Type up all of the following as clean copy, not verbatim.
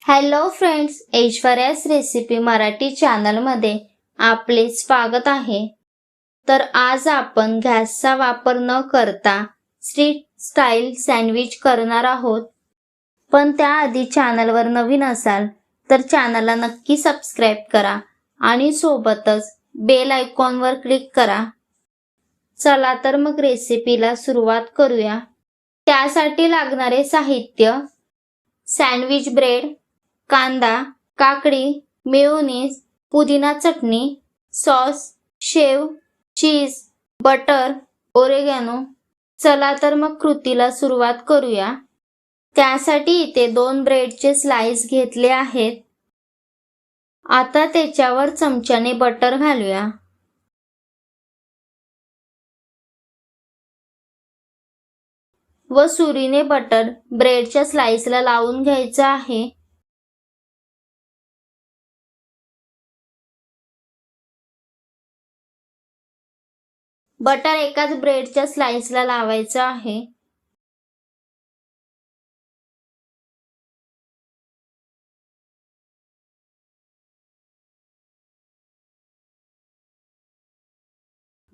Hello friends, ऐश्वर्यास recipe Marathi चॅनलमध्ये आपले स्वागत आहे. तर आज आपण गॅसचा वापर न करता स्ट्रीट स्टाईल सँडविच करणार आहोत. पण त्याआधी चॅनलवर नवीन असाल तर चॅनलला नक्की सबस्क्राईब करा आणि सोबतच बेल आयकॉनवर क्लिक करा. चला तर मग रेसिपीला सुरुवात करूया. त्यासाठी लागणारे साहित्य: सँडविच ब्रेड, कांदा, काकडी, मेयोनीज, पुदिना चटणी, सॉस, शेव, चीज, बटर, ओरेगॅनो. चला तर मग कृतीला सुरुवात करूया. त्यासाठी इथे 2 ब्रेडचे स्लाइस घेतले आहेत. आता त्याच्यावर चमच्याने बटर घालूया. व सुरीने बटर ब्रेडच्या स्लाइसला लावून घ्यायचं आहे. बटर एकाच ब्रेडच्या स्लाइसला लावायचं आहे.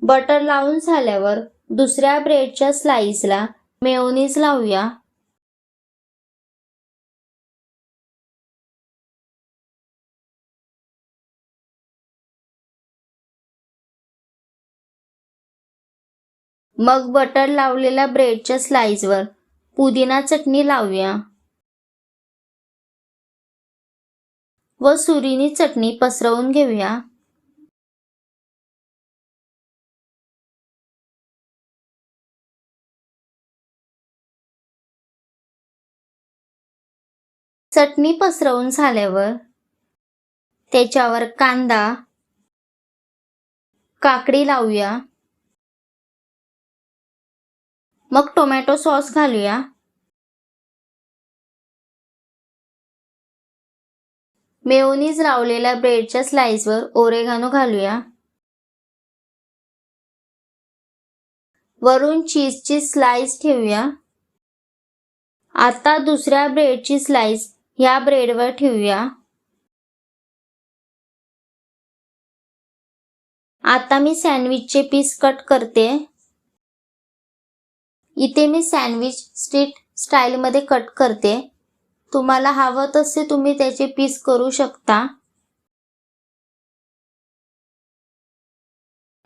बटर लावून झाल्यावर दुसऱ्या ब्रेडच्या स्लाइसला मेयोनीज लावूया. मग बटर लावलेल्या ब्रेडच्या स्लाइसवर पुदिना चटणी लावूया व सुरीने चटणी पसरवून घेऊया. चटणी पसरवून झाल्यावर त्याच्यावर कांदा, काकडी लावूया. मग टोमॅटो सॉस घालूया. मेयोनीज लावलेल्या ब्रेडच्या स्लाइसवर ओरेगानो घालूया. वरून चीजची स्लाइस ठेवूया. आता दुसऱ्या ब्रेडची स्लाइस ह्या ब्रेडवर ठेवूया. आता मी सँडविचचे पीस कट करते. इथे मी सँडविच स्ट्रीट स्टाईलमध्ये कट करते. तुम्हाला हवं तसे तुम्ही त्याचे पीस करू शकता.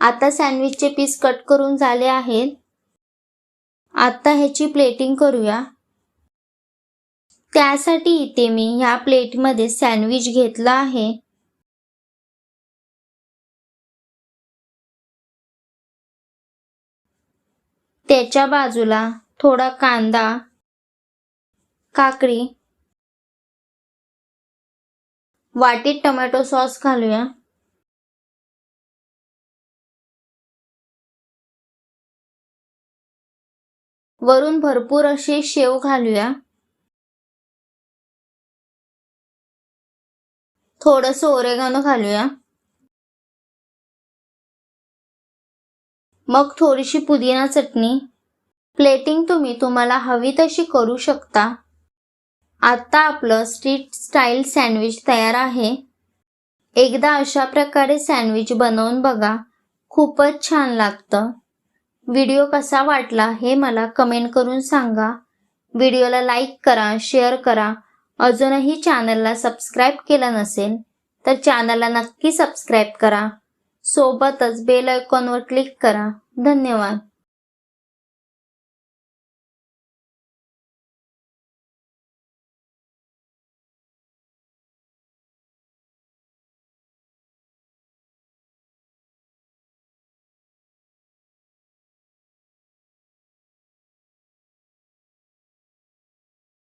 आता सँडविचचे पीस कट करून झाले आहेत. आता ह्याची प्लेटिंग करूया. त्यासाठी इथे मी ह्या प्लेटमध्ये सँडविच घेतला आहे. त्याच्या बाजूला थोडा कांदा, काकडी, वाटीत टोमॅटो सॉस घालूया. वरून भरपूर असे शेव घालूया. थोडंसं ओरेगानो घालूया. मग थोडीशी पुदिना चटणी. प्लेटिंग तुम्हाला हवी तशी करू शकता. आता आपलं स्ट्रीट स्टाईल सँडविच तयार आहे. एकदा अशा प्रकारे सँडविच बनवून बघा, खूपच छान लागतं. व्हिडिओ कसा वाटला हे मला कमेंट करून सांगा. व्हिडिओला लाईक करा, शेअर करा. अजूनही चॅनलला सबस्क्राईब केलं नसेल तर चॅनलला नक्की सबस्क्राईब करा. सोबतच बेल आयकॉनवर क्लिक करा. धन्यवाद.